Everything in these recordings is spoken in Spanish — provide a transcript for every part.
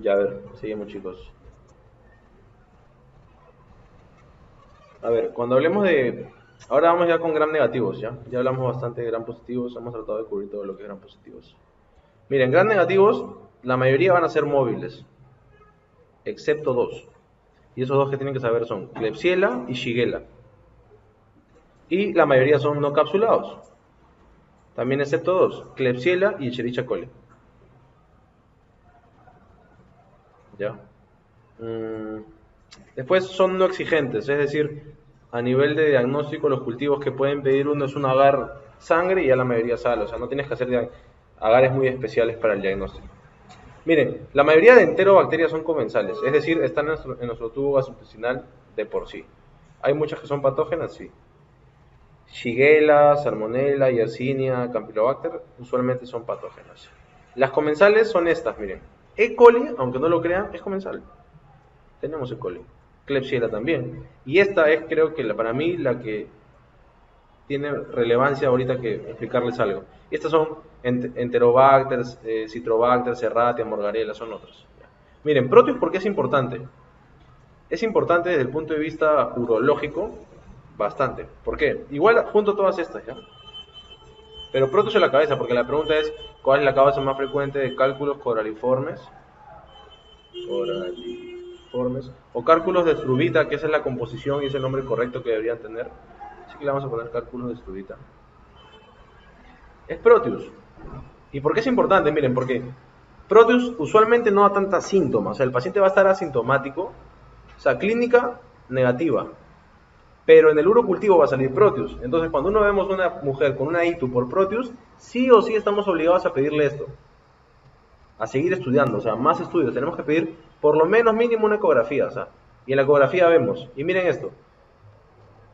Ya, a ver, seguimos chicos. A ver, cuando hablemos de... Ahora vamos ya con gram negativos, ¿ya? Ya hablamos bastante de gram positivos, hemos tratado de cubrir todo lo que es gram positivos. Miren, gram negativos, la mayoría van a ser móviles, excepto dos. Y esos dos que tienen que saber son Klebsiella y Shigella. Y la mayoría son no capsulados. También excepto dos, Klebsiella y Escherichia coli. ¿Ya? Mm, Después son no exigentes, es decir, a nivel de diagnóstico, los cultivos que pueden pedir uno es un agar sangre y ya la mayoría sal, o sea, no tienes que hacer agares muy especiales para el diagnóstico. Miren, la mayoría de enterobacterias son comensales, es decir, están en nuestro tubo gastrointestinal de por sí. Hay muchas que son patógenas, sí. Shigella, Salmonella, Yersinia, Campylobacter, usualmente son patógenas. Las comensales son estas, miren. E. coli, aunque no lo crean, es comensal. Tenemos E. coli. Klebsiella también. Y esta es, creo que para mí, la que tiene relevancia ahorita que explicarles algo. Y estas son Enterobacter, Citrobacter, Serratia, Morgarella, son otros. Miren, Proteus, ¿por qué es importante? Es importante desde el punto de vista urológico, bastante. ¿Por qué? Igual junto a todas estas, ¿ya? Pero Proteus en la cabeza, porque la pregunta es, ¿cuál es la causa más frecuente de cálculos coraliformes? Coraliformes. O cálculos de struvita, que esa es la composición y es el nombre correcto que deberían tener. Así que le vamos a poner cálculos de struvita. Es Proteus. ¿Y por qué es importante? Miren, porque Proteus usualmente no da tantas síntomas. O sea, el paciente va a estar asintomático, o sea, clínica negativa. Pero en el urocultivo va a salir Proteus. Entonces, cuando uno vemos una mujer con una ITU por Proteus, sí o sí estamos obligados a pedirle esto. A seguir estudiando, o sea, más estudios. Tenemos que pedir por lo menos mínimo una ecografía, o sea, y en la ecografía vemos, y miren esto,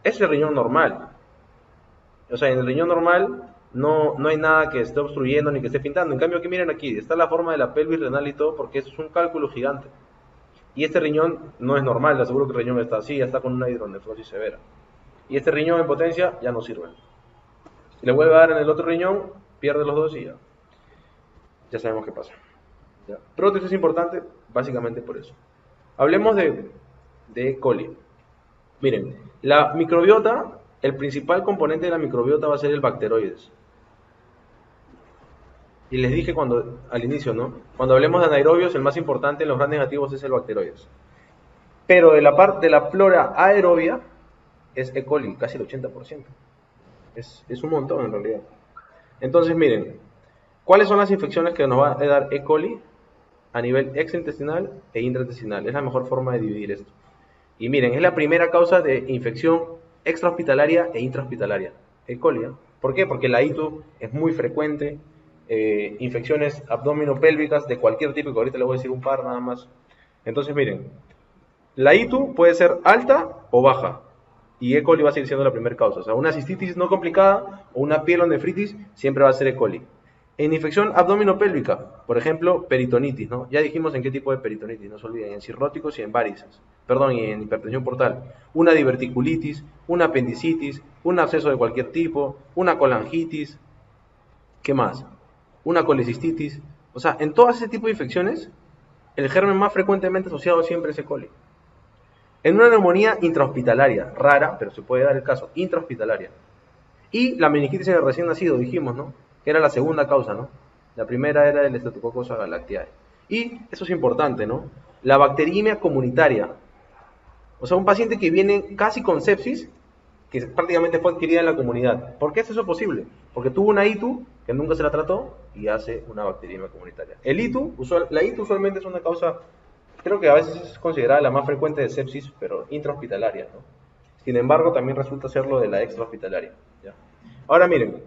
es el riñón normal. O sea, en el riñón normal no hay nada que esté obstruyendo ni que esté pintando. En cambio, aquí miren aquí, está la forma de la pelvis renal y todo, porque eso es un cálculo gigante. Y este riñón no es normal, le aseguro que el riñón está así, ya está con una hidronefrosis severa. Y este riñón en potencia ya no sirve. Si le vuelve a dar en el otro riñón, pierde los dos y ya sabemos qué pasa. ¿Ya? Proteus es importante básicamente por eso. Hablemos de E. coli. Miren, la microbiota, el principal componente de la microbiota va a ser el bacteroides. Y les dije al inicio, ¿no? Cuando hablemos de anaerobios, el más importante en los gram negativos es el bacteroides. Pero de la parte de la flora aerobia es E. coli, casi el 80%. Es un montón en realidad. Entonces, miren, ¿cuáles son las infecciones que nos va a dar E. coli a nivel extraintestinal e intraintestinal? Es la mejor forma de dividir esto. Y miren, es la primera causa de infección extrahospitalaria e intrahospitalaria. E. coli. ¿Por qué? Porque la ITU es muy frecuente. Infecciones abdominopélvicas de cualquier tipo, que ahorita les voy a decir un par nada más. Entonces, miren, la ITU puede ser alta o baja. Y E. coli va a seguir siendo la primera causa. O sea, una cistitis no complicada o una pielonefritis siempre va a ser E. coli. En infección abdominopélvica, por ejemplo, peritonitis, ¿no? Ya dijimos en qué tipo de peritonitis, no se olviden, en cirróticos y en varices, perdón, y en hipertensión portal. Una diverticulitis, una apendicitis, un absceso de cualquier tipo, una colangitis, ¿qué más? Una colecistitis. O sea, en todo ese tipo de infecciones, el germen más frecuentemente asociado siempre es E. coli. En una neumonía intrahospitalaria, rara, pero se puede dar el caso, intrahospitalaria. Y la meningitis en el recién nacido, dijimos, ¿no? Que era la segunda causa, ¿no? La primera era el Staphylococcus galactiae. Y eso es importante, ¿no? La bacteriemia comunitaria. O sea, un paciente que viene casi con sepsis, que prácticamente fue adquirida en la comunidad. ¿Por qué es eso posible? Porque tuvo una ITU que nunca se la trató y hace una bacteriemia comunitaria. La ITU usualmente es una causa, creo que a veces es considerada la más frecuente de sepsis, pero intrahospitalaria, ¿no? Sin embargo, también resulta ser lo de la extrahospitalaria. ¿Ya? Ahora miren,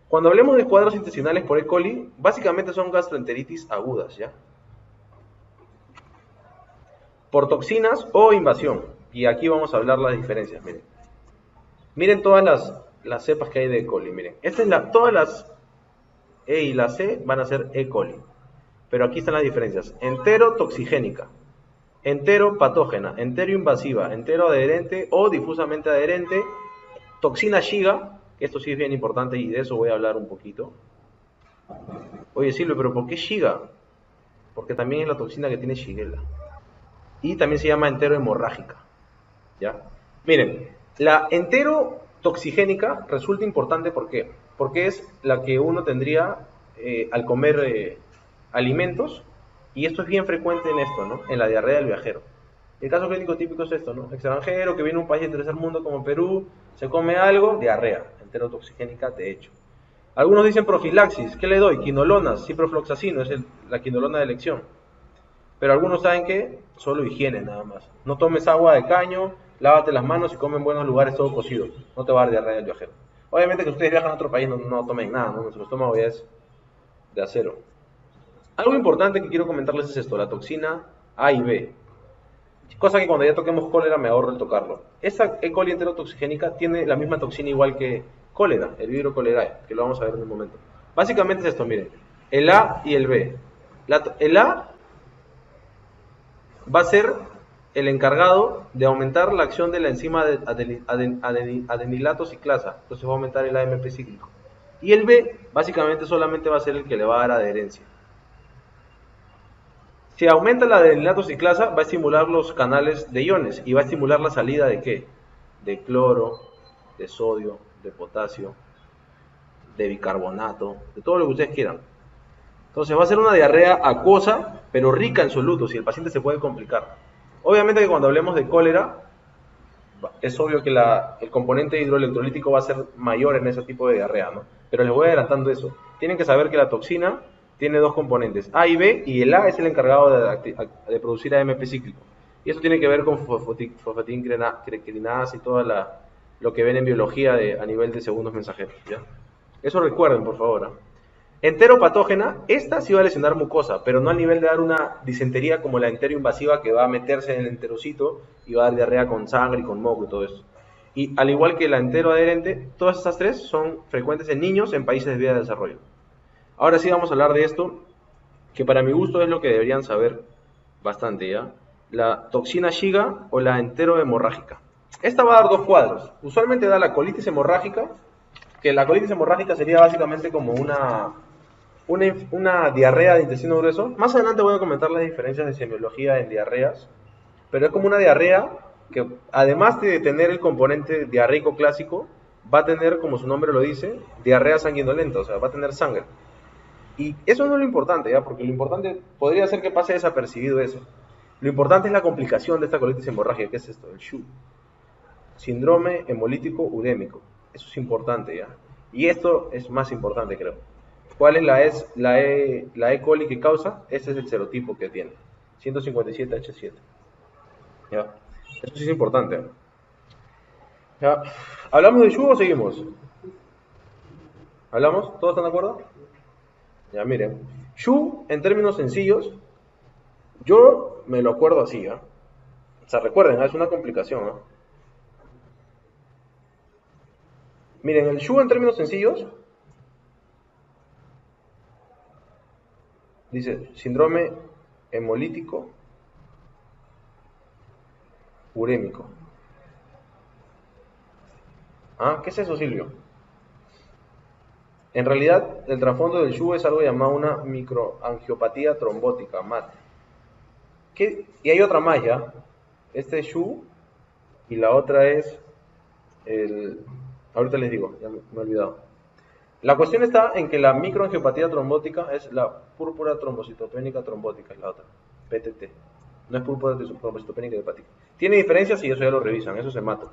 cuando hablemos de cuadros intestinales por E. coli, básicamente son gastroenteritis agudas, ¿ya? Por toxinas o invasión. Y aquí vamos a hablar las diferencias, miren. Miren todas las cepas que hay de E. coli, miren. Todas las E y la C van a ser E. coli. Pero aquí están las diferencias. Enterotoxigénica, enteropatógena, enteroinvasiva, enteroadherente o difusamente adherente, toxina Shiga, que esto sí es bien importante y de eso voy a hablar un poquito. Oye Silvio, pero ¿por qué Shiga? porque también es la toxina que tiene Shigella. Y también se llama enterohemorrágica. ¿Ya? Miren, la enterotoxigénica resulta importante, ¿por qué? Porque es la que uno tendría al comer alimentos, y esto es bien frecuente en esto, ¿no? En la diarrea del viajero. El caso clínico típico es esto, ¿no? Extranjero que viene a un país de tercer mundo como Perú, se come algo, diarrea, enterotoxigénica de hecho. Algunos dicen profilaxis, ¿qué le doy? Quinolonas, ciprofloxacino, es la quinolona de elección. Pero algunos saben que solo higiene nada más. No tomes agua de caño, lávate las manos y come en buenos lugares todo cocido. No te va a dar diarrea el viajero. Obviamente que ustedes viajan a otro país no tomen nada, ¿no? Nuestro estómago ya es de acero. Algo importante que quiero comentarles es esto, la toxina A y B. Cosa que cuando ya toquemos cólera me ahorro el tocarlo. Esta E. coli enterotoxigénica tiene la misma toxina igual que cólera, el Vibrio cholerae, que lo vamos a ver en un momento. Básicamente es esto, miren, el A y el B. El A va a ser el encargado de aumentar la acción de la enzima adenilato ciclasa, entonces va a aumentar el AMP cíclico. Y el B, básicamente solamente va a ser el que le va a dar adherencia. Si aumenta la adenilato ciclasa, va a estimular los canales de iones y va a estimular la salida de ¿qué? De cloro, de sodio, de potasio, de bicarbonato, de todo lo que ustedes quieran. Entonces va a ser una diarrea acuosa, pero rica en solutos y el paciente se puede complicar. Obviamente que cuando hablemos de cólera, es obvio que el componente hidroelectrolítico va a ser mayor en ese tipo de diarrea, ¿no? Pero les voy adelantando eso. Tienen que saber que la toxina tiene dos componentes, A y B, y el A es el encargado de producir AMP cíclico. Y eso tiene que ver con fosfatidinacrinasa y todo lo que ven en biología a nivel de segundos mensajeros, ¿ya? Eso recuerden, por favor, ¿eh? Enteropatógena, esta sí va a lesionar mucosa, pero no a nivel de dar una disentería como la enteroinvasiva que va a meterse en el enterocito y va a dar diarrea con sangre y con moco y todo eso. Y al igual que la enteroadherente, todas estas tres son frecuentes en niños en países de vía de desarrollo. Ahora sí vamos a hablar de esto, que para mi gusto es lo que deberían saber bastante, ¿ya? La toxina Shiga o la enterohemorrágica. Esta va a dar dos cuadros. Usualmente da la colitis hemorrágica, que la colitis hemorrágica sería básicamente como una diarrea de intestino grueso. Más adelante voy a comentar las diferencias de semiología en diarreas, pero es como una diarrea que además de tener el componente diarreico clásico, va a tener, como su nombre lo dice, diarrea sanguinolenta, o sea, va a tener sangre. Y eso no es lo importante, ¿ya? Porque lo importante podría ser que pase desapercibido eso. Lo importante es la complicación de esta colitis hemorrágica, que es esto, el SHU, síndrome hemolítico urémico. Eso es importante, ¿ya? Y esto es más importante, creo. ¿Cuál es la E. coli que causa? Este es el serotipo que tiene, 157H7. ¿Ya? Eso sí es importante. ¿Ya? ¿Hablamos de SHU o seguimos? ¿Hablamos? ¿Todos están de acuerdo? Ya, miren. SHU, en términos sencillos, yo me lo acuerdo así, ¿eh? O sea, recuerden, es una complicación, ¿eh? Miren, el SHU en términos sencillos dice síndrome hemolítico urémico. ¿Ah? ¿Qué es eso, Silvio? En realidad, el trasfondo del SHU es algo llamado una microangiopatía trombótica, MAT. Y hay otra más, ¿ya? Este es SHU y la otra es ahorita les digo, ya me he olvidado. La cuestión está en que la microangiopatía trombótica es la púrpura trombocitopénica trombótica, es la otra, PTT. No es púrpura trombocitopénica hepática. Tiene diferencias y eso ya lo revisan, eso se mata.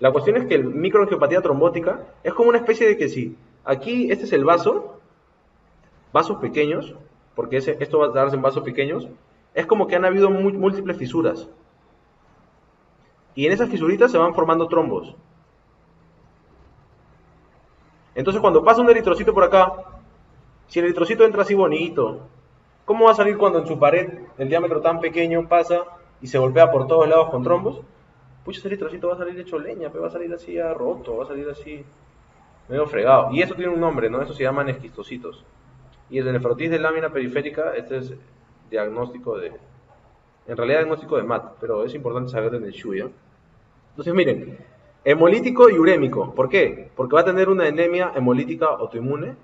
La cuestión es que la microangiopatía trombótica es como una especie de que si aquí este es el vasos pequeños, porque esto va a darse en vasos pequeños, es como que han habido múltiples fisuras. Y en esas fisuritas se van formando trombos. Entonces cuando pasa un eritrocito por acá, si el eritrocito entra así bonito, ¿cómo va a salir cuando en su pared el diámetro tan pequeño pasa y se golpea por todos lados con trombos? Pucha, ese eritrocito va a salir hecho leña, pero va a salir así roto, va a salir así medio fregado. Y eso tiene un nombre, ¿no? Eso se llaman esquistocitos. Y el nefrotis de lámina periférica, este es diagnóstico en realidad diagnóstico de MAT, pero es importante saber en el SHU, ¿ya? Entonces miren, hemolítico y urémico. ¿Por qué? Porque va a tener una anemia hemolítica autoinmune.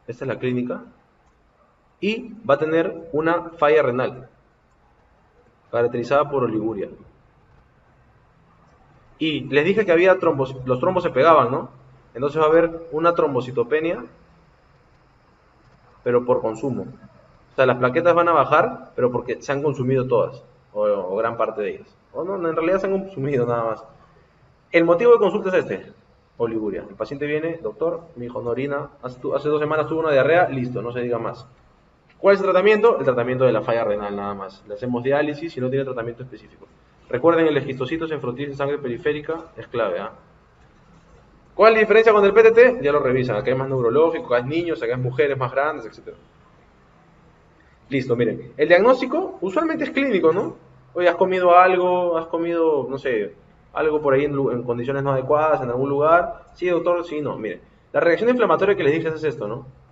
Esta es la clínica. y va a tener una falla renal, caracterizada por oliguria. Y les dije que había trombos, los trombos se pegaban, ¿no? Entonces va a haber una trombocitopenia, pero por consumo. O sea, las plaquetas van a bajar, pero porque se han consumido todas, o gran parte de ellas. O no, en realidad se han consumido nada más. El motivo de consulta es este, oliguria. El paciente viene, doctor, mi hijo no orina, hace 2 semanas tuvo una diarrea, listo, no se diga más. ¿Cuál es el tratamiento? El tratamiento de la falla renal nada más. Le hacemos diálisis y no tiene tratamiento específico. Recuerden, el esquistocitos en frotis de sangre periférica es clave, ¿ah? ¿Cuál es la diferencia con el PTT? Ya lo revisan. Acá es más neurológico, acá es niños, acá es mujeres más grandes, etc. Listo, miren. El diagnóstico usualmente es clínico, ¿no? Oye, has comido algo, no sé, algo por ahí en condiciones no adecuadas, en algún lugar. Sí, doctor, sí, no. Miren, la reacción inflamatoria que les dije es esto, ¿no?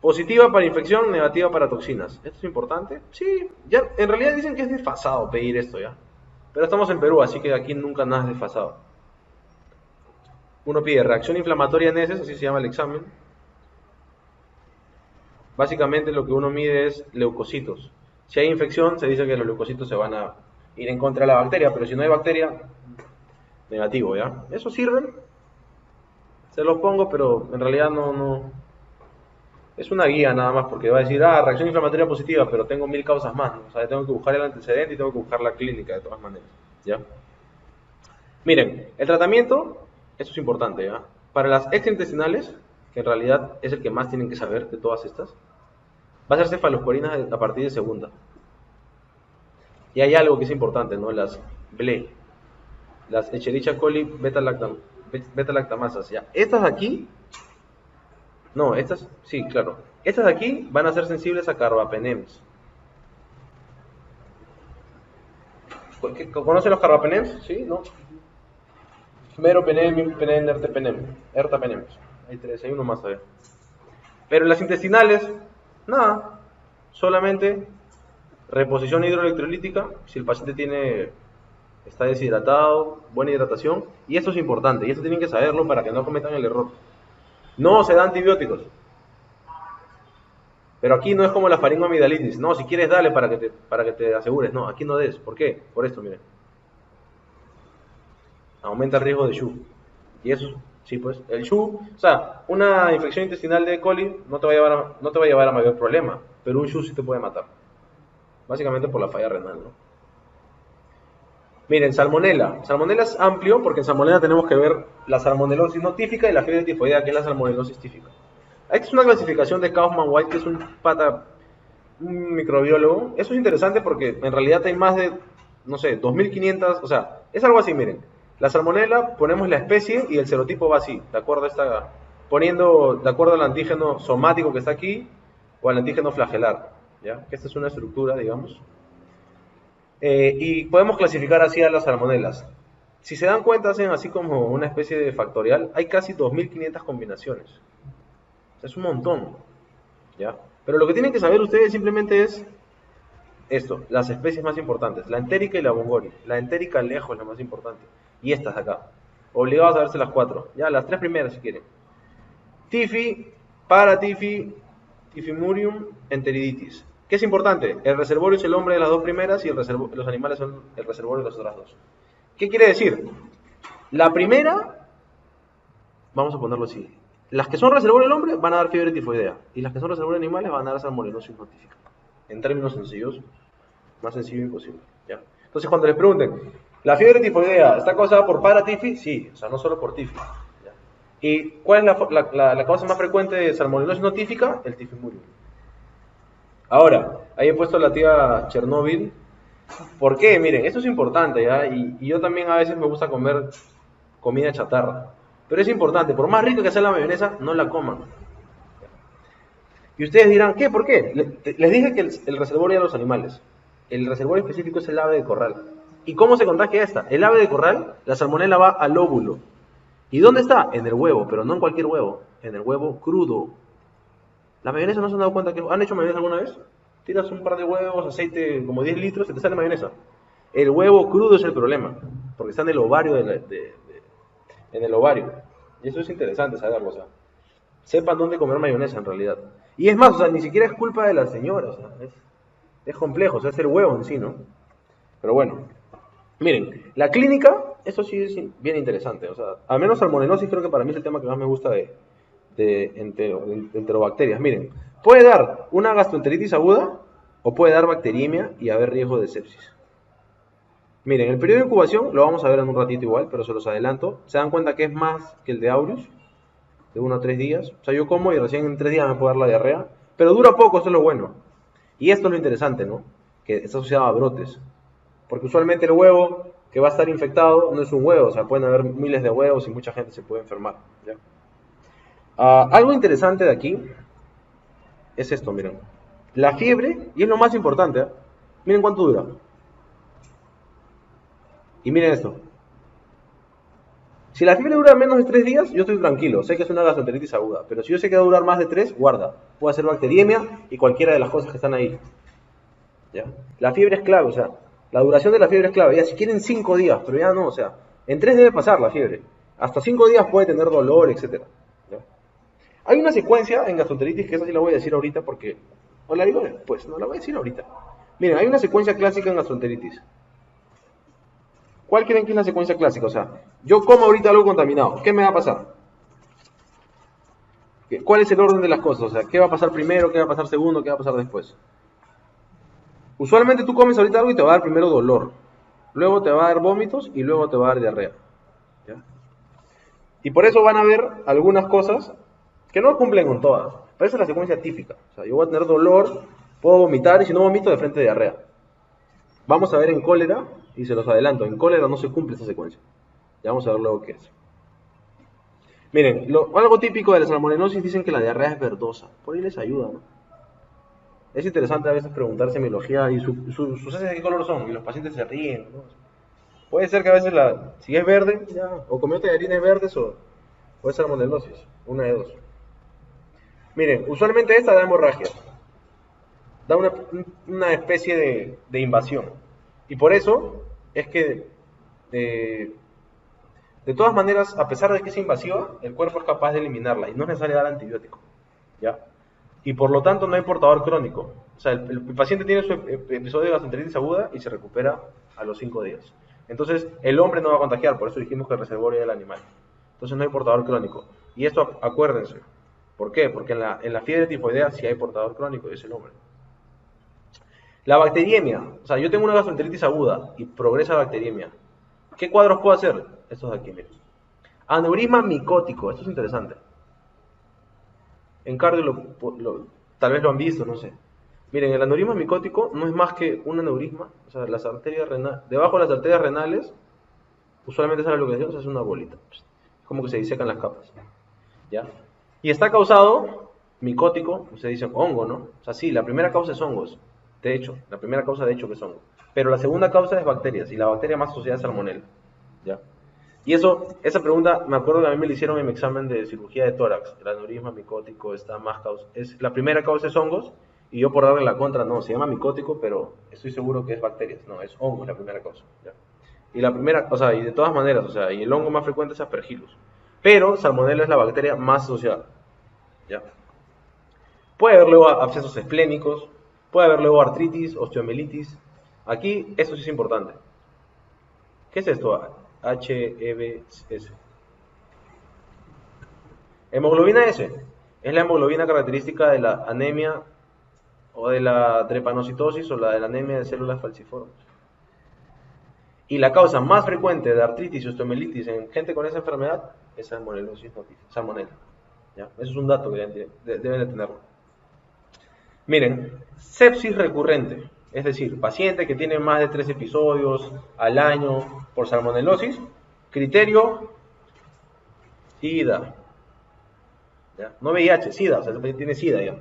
Positiva para infección, negativa para toxinas. ¿Esto es importante? Sí, ya en realidad dicen que es desfasado pedir esto ya. Pero estamos en Perú, así que aquí nunca nada es desfasado. Uno pide reacción inflamatoria en heces, así se llama el examen. Básicamente lo que uno mide es leucocitos. Si hay infección, se dice que los leucocitos se van a ir en contra de la bacteria, pero si no hay bacteria, negativo, ¿ya? ¿Eso sirve? Se los pongo, pero en realidad no. Es una guía nada más, porque va a decir, reacción inflamatoria positiva, pero tengo 1000 causas más, ¿no? O sea, tengo que buscar el antecedente y tengo que buscar la clínica de todas maneras, ¿ya? Miren, el tratamiento, esto es importante, ¿ya? Para las extraintestinales, que en realidad es el que más tienen que saber de todas estas, va a ser cefalosporinas a partir de segunda. Y hay algo que es importante, ¿no? Las BLE, las Escherichia coli beta-lactamasas, ¿ya? Estas de aquí, no, estas, sí, claro. Estas de aquí van a ser sensibles a carbapenems. ¿Conocen los carbapenems? ¿Sí? ¿No? Meropenem, impenem, ertapenem. Hay 3, hay uno más todavía. Pero en las intestinales, nada. Solamente reposición hidroelectrolítica, si el paciente está deshidratado, buena hidratación. Y esto es importante, y esto tienen que saberlo para que no cometan el error. No se da antibióticos. Pero aquí no es como la faringoamidalitis. No, si quieres dale para que te asegures. No, aquí no des. ¿Por qué? Por esto, miren. Aumenta el riesgo de SHU. Y eso, sí, pues, el SHU, o sea, una infección intestinal de E. coli no te va a llevar a mayor problema, pero un SHU sí te puede matar. Básicamente por la falla renal, ¿no? Miren, salmonela. Salmonela es amplio porque en salmonela tenemos que ver la salmonelosis no típica y la fiebre tifoidea, que es la salmonelosis típica. Esta es una clasificación de Kaufman-White, que es un microbiólogo. Eso es interesante porque en realidad hay más de, no sé, 2500, o sea, es algo así, miren. La salmonela, ponemos la especie y el serotipo va así, de acuerdo al antígeno somático que está aquí o al antígeno flagelar, ¿ya? Esta es una estructura, digamos. Y podemos clasificar así a las salmonelas. Si se dan cuenta, hacen así como una especie de factorial, hay casi 2500 combinaciones. Es un montón, ¿ya? Pero lo que tienen que saber ustedes simplemente es esto, las especies más importantes, la entérica y la bongori. La entérica lejos es la más importante. Y estas de acá. Obligados a verse las 4. Ya, las 3 primeras si quieren. Tifi, paratifi, tifimurium, enteriditis. ¿Qué es importante? El reservorio es el hombre de las 2 primeras y los animales son el reservorio de las otras 2. ¿Qué quiere decir? La primera, vamos a ponerlo así. Las que son reservorio del hombre van a dar fiebre tifoidea. Y las que son reservorio de animales van a dar salmonelosis notifica. En términos sencillos, más sencillo imposible, ¿ya? Entonces cuando les pregunten, ¿la fiebre tifoidea está causada por paratifi? Sí, o sea, no solo por tifi, ¿ya? ¿Y cuál es la causa más frecuente de salmonelosis notifica? El tifimurium. Ahora, ahí he puesto la tía Chernobyl. ¿Por qué? Miren, esto es importante, ¿ya? Y yo también a veces me gusta comer comida chatarra. Pero es importante, por más rica que sea la mayonesa, no la coman. Y ustedes dirán, ¿qué? ¿Por qué? Les dije que el reservorio de los animales. El reservorio específico es el ave de corral. ¿Y cómo se contagia esta? El ave de corral, la salmonela va al óvulo. ¿Y dónde está? En el huevo, pero no en cualquier huevo. En el huevo crudo. La mayonesa, ¿no se han dado cuenta que han hecho mayonesa alguna vez? Tiras un par de huevos, aceite, como 10 litros, se te sale mayonesa. El huevo crudo es el problema, porque está en el ovario en el ovario. Y eso es interesante saberlo, o sea. Sepan dónde comer mayonesa en realidad. Y es más, o sea, ni siquiera es culpa de la señora, o sea, es complejo, o sea, es el huevo en sí, ¿no? Pero bueno, miren, la clínica, eso sí es bien interesante, o sea, al menos salmonellosis creo que para mí es el tema que más me gusta de enterobacterias. Miren, puede dar una gastroenteritis aguda o puede dar bacteriemia y haber riesgo de sepsis. Miren, el periodo de incubación lo vamos a ver en un ratito igual, pero se los adelanto. Se dan cuenta que es más que el de Aureus, de 1 a 3 días. O sea, yo como y recién en 3 días me puedo dar la diarrea, pero dura poco, eso es lo bueno. Y esto es lo interesante, ¿no? Que está asociado a brotes. Porque usualmente el huevo que va a estar infectado no es un huevo, o sea, pueden haber miles de huevos y mucha gente se puede enfermar. ¿Ya? Algo interesante de aquí es esto, miren. La fiebre, y es lo más importante, ¿eh? Miren cuánto dura. Y miren esto. Si la fiebre dura menos de 3 días, yo estoy tranquilo. Sé que es una gastroenteritis aguda. Pero si yo sé que va a durar más de 3, guarda. Puede ser bacteriemia y cualquiera de las cosas que están ahí. ¿Ya? La fiebre es clave, o sea, la duración de la fiebre es clave. Ya si quieren 5 días, pero ya no, o sea, en 3 debe pasar la fiebre. Hasta 5 días puede tener dolor, etc. ¿Ya? Hay una secuencia en gastroenteritis que esa sí la voy a decir ahorita porque... O la digo después, no la voy a decir ahorita. Miren, hay una secuencia clásica en gastroenteritis. ¿Cuál creen que es la secuencia clásica? O sea, yo como ahorita algo contaminado, ¿qué me va a pasar? ¿Cuál es el orden de las cosas? O sea, ¿qué va a pasar primero? ¿Qué va a pasar segundo? ¿Qué va a pasar después? Usualmente tú comes ahorita algo y te va a dar primero dolor, luego te va a dar vómitos y luego te va a dar diarrea. ¿Ya? Y por eso van a ver algunas cosas que no cumplen con todas. Pero esa es la secuencia típica. O sea, yo voy a tener dolor, puedo vomitar y si no vomito de frente diarrea. Vamos a ver en cólera, y se los adelanto, en cólera no se cumple esa secuencia. Ya vamos a ver luego qué es. Miren, algo típico de la salmonellosis dicen que la diarrea es verdosa. Por ahí les ayuda, ¿no? Es interesante a veces preguntar semiología y sus heces de qué color son, y los pacientes se ríen, ¿no? Puede ser que a veces si es verde, ya, o comió tallarines verdes o es salmonellosis, una de dos. Miren, usualmente esta da hemorragia, da una especie de invasión. Y por eso es que, eh, de todas maneras, a pesar de que es invasiva, el cuerpo es capaz de eliminarla y no es necesario dar antibiótico. ¿Ya? Y por lo tanto no hay portador crónico. O sea, el paciente tiene su episodio de gastroenteritis aguda y se recupera a los 5 días. Entonces, el hombre no va a contagiar, por eso dijimos que el reservorio es el animal. Entonces no hay portador crónico. Y esto, acuérdense. ¿Por qué? Porque en la fiebre tifoidea sí hay portador crónico y es el hombre. La bacteriemia. O sea, yo tengo una gastroenteritis aguda y progresa la bacteriemia. ¿Qué cuadros puedo hacer? Estos de aquí, miren. Aneurisma micótico. Esto es interesante. En cardio tal vez lo han visto, no sé. Miren, el aneurisma micótico no es más que un aneurisma, o sea, las arterias renales, debajo de las arterias renales, usualmente esa es la localización, se hace una bolita. Es como que se disecan las capas. ¿Ya? Y está causado, micótico, se dice hongo, ¿no? O sea, sí, la primera causa es hongos, de hecho, la primera causa de hecho que es hongo. Pero la segunda causa es bacterias, y la bacteria más asociada es salmonella. ¿Ya? Y esa pregunta, me acuerdo que a mí me la hicieron en mi examen de cirugía de tórax. El aneurisma micótico está más la primera causa es hongos, y yo por darle la contra, no, se llama micótico, pero estoy seguro que es bacterias. No, es hongos la primera causa. ¿Ya? Y la primera, o sea, y de todas maneras, o sea, y el hongo más frecuente es Aspergillus. Pero Salmonella es la bacteria más asociada. ¿Ya? Puede haber luego abscesos esplénicos, puede haber luego artritis, osteomielitis. Aquí, esto sí es importante. ¿Qué es esto? HEBS. Hemoglobina S es la hemoglobina característica de la anemia o de la drepanocitosis o la de la anemia de células falciformes. Y la causa más frecuente de artritis y osteomielitis en gente con esa enfermedad es salmonellosis noticia, salmonella. ¿Ya? Eso es un dato que deben de tenerlo. Miren, sepsis recurrente, es decir, paciente que tiene más de 3 episodios al año por salmonellosis, criterio SIDA. ¿Ya? No VIH, SIDA, o sea, el paciente tiene SIDA ya.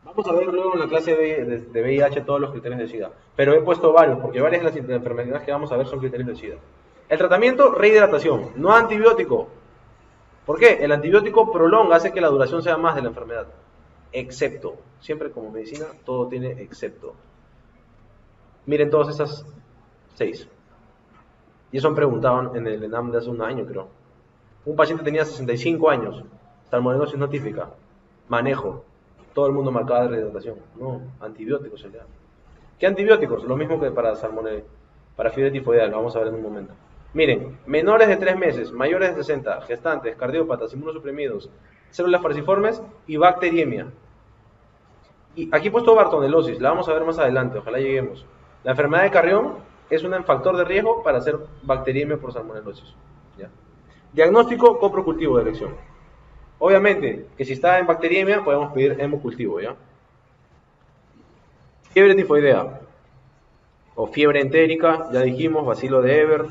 Vamos a ver luego en la clase de VIH todos los criterios de SIDA, pero he puesto varios, porque varias de las enfermedades que vamos a ver son criterios de SIDA. El tratamiento, rehidratación, no antibiótico. ¿Por qué? El antibiótico prolonga, hace que la duración sea más de la enfermedad. Excepto, siempre como medicina, todo tiene excepto. Miren todas esas 6. Y eso han preguntado en el ENAM de hace un año, creo. Un paciente tenía 65 años, salmonellosis no típica, manejo. Todo el mundo marcaba de rehidratación. No, antibióticos se le da. ¿Qué antibióticos? Lo mismo que para salmonella, para fiebre tifoidea, lo vamos a ver en un momento. Miren, menores de 3 meses, mayores de 60, gestantes, cardiópatas, inmunosuprimidos, células falciformes y bacteriemia. Y aquí he puesto bartonelosis, la vamos a ver más adelante, ojalá lleguemos. La enfermedad de Carrión es un factor de riesgo para hacer bacteriemia por salmonelosis. ¿Ya? Diagnóstico, coprocultivo de elección. Obviamente, que si está en bacteriemia, podemos pedir hemocultivo, ¿ya? Fiebre tifoidea, o fiebre entérica, ya dijimos, bacilo de Eber.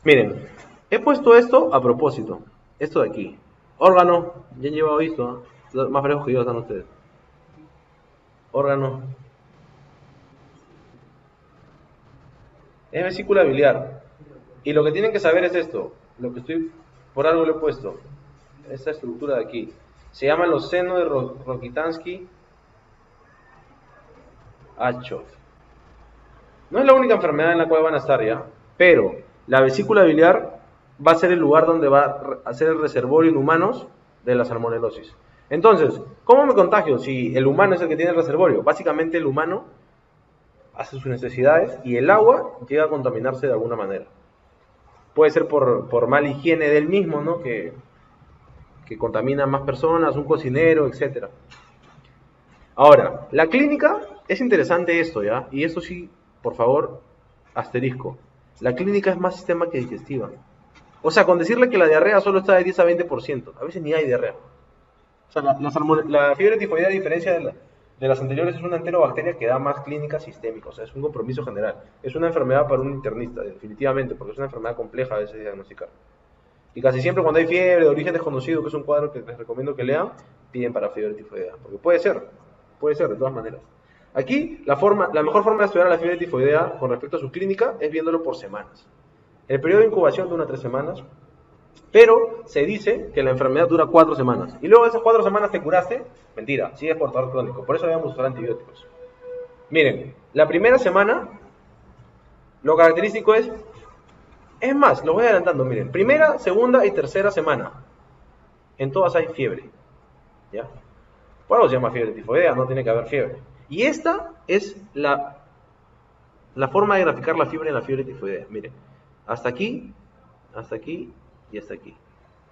Miren, he puesto esto a propósito, esto de aquí. Órgano, ya han llevado visto, ¿eh? Más frescos que yo están ustedes. Órgano. Es vesícula biliar. Y lo que tienen que saber es esto, lo que estoy, por algo lo he puesto, esta estructura de aquí. Se llaman los senos de Rokitansky-Achov. No es la única enfermedad en la cual van a estar ya, pero la vesícula biliar va a ser el lugar donde va a ser el reservorio en humanos de la salmonelosis. Entonces, ¿cómo me contagio si el humano es el que tiene el reservorio? Básicamente el humano hace sus necesidades y el agua llega a contaminarse de alguna manera. Puede ser por mala higiene del mismo, ¿no? Que contamina a más personas, un cocinero, etc. Ahora, la clínica, es interesante esto, ¿ya? Y esto sí, por favor, asterisco. La clínica es más sistema que digestiva. O sea, con decirle que la diarrea solo está de 10 a 20%, a veces ni hay diarrea. O sea, la fiebre tifoidea, a diferencia de las anteriores, es una enterobacteria que da más clínica sistémica, o sea, es un compromiso general. Es una enfermedad para un internista, definitivamente, porque es una enfermedad compleja a veces de diagnosticar. Y casi siempre cuando hay fiebre de origen desconocido, que es un cuadro que les recomiendo que lean, piden para fiebre tifoidea, porque puede ser de todas maneras. Aquí, la mejor forma de estudiar la fiebre tifoidea con respecto a su clínica es viéndolo por semanas. El periodo de incubación dura 3 semanas, pero se dice que la enfermedad dura 4 semanas. Y luego de esas 4 semanas te curaste, mentira, sigues portador crónico. Por eso debemos usar antibióticos. Miren, la primera semana, lo característico es más, lo voy adelantando, miren, primera, segunda y tercera semana, en todas hay fiebre, ¿ya? Por algo se llama fiebre tifoidea, no tiene que haber fiebre. Y esta es la forma de graficar la fiebre en la fiebre tifoidea. Miren, hasta aquí y hasta aquí.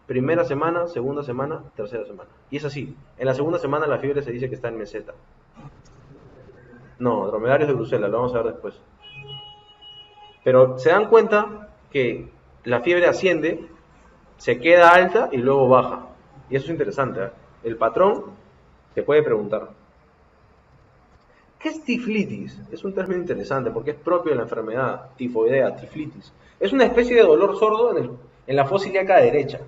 Primera semana, segunda semana, tercera semana. Y es así. En la segunda semana la fiebre se dice que está en meseta. No, dromedarios de Bruselas, lo vamos a ver después. Pero se dan cuenta que la fiebre asciende, se queda alta y luego baja. Y eso es interesante, ¿eh? El patrón se puede preguntar. ¿Qué es tiflitis? Es un término interesante porque es propio de la enfermedad tifoidea, tiflitis. Es una especie de dolor sordo en la fosa ilíaca derecha.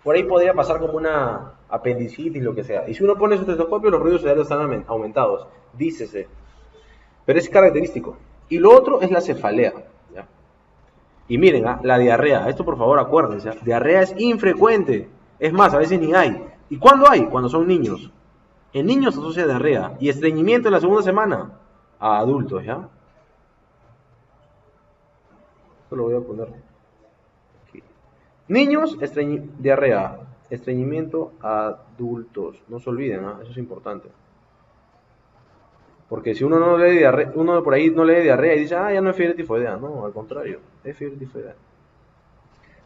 Por ahí podría pasar como una apendicitis, lo que sea. Y si uno pone su estetoscopio, los ruidos cerebrales están aumentados, dícese. Pero es característico. Y lo otro es la cefalea, ¿ya? Y miren, la diarrea. Esto por favor acuérdense. Diarrea es infrecuente. Es más, a veces ni hay. ¿Y cuándo hay? Cuando son niños. En niños se asocia diarrea y estreñimiento en la segunda semana a adultos, ¿ya? Esto lo voy a poner aquí. Niños, diarrea, estreñimiento a adultos. No se olviden, ¿eh? Eso es importante. Porque si uno no lee diarrea, uno por ahí no lee diarrea y dice, ya no es fiebre tifoidea. No, al contrario, es fiebre tifoidea.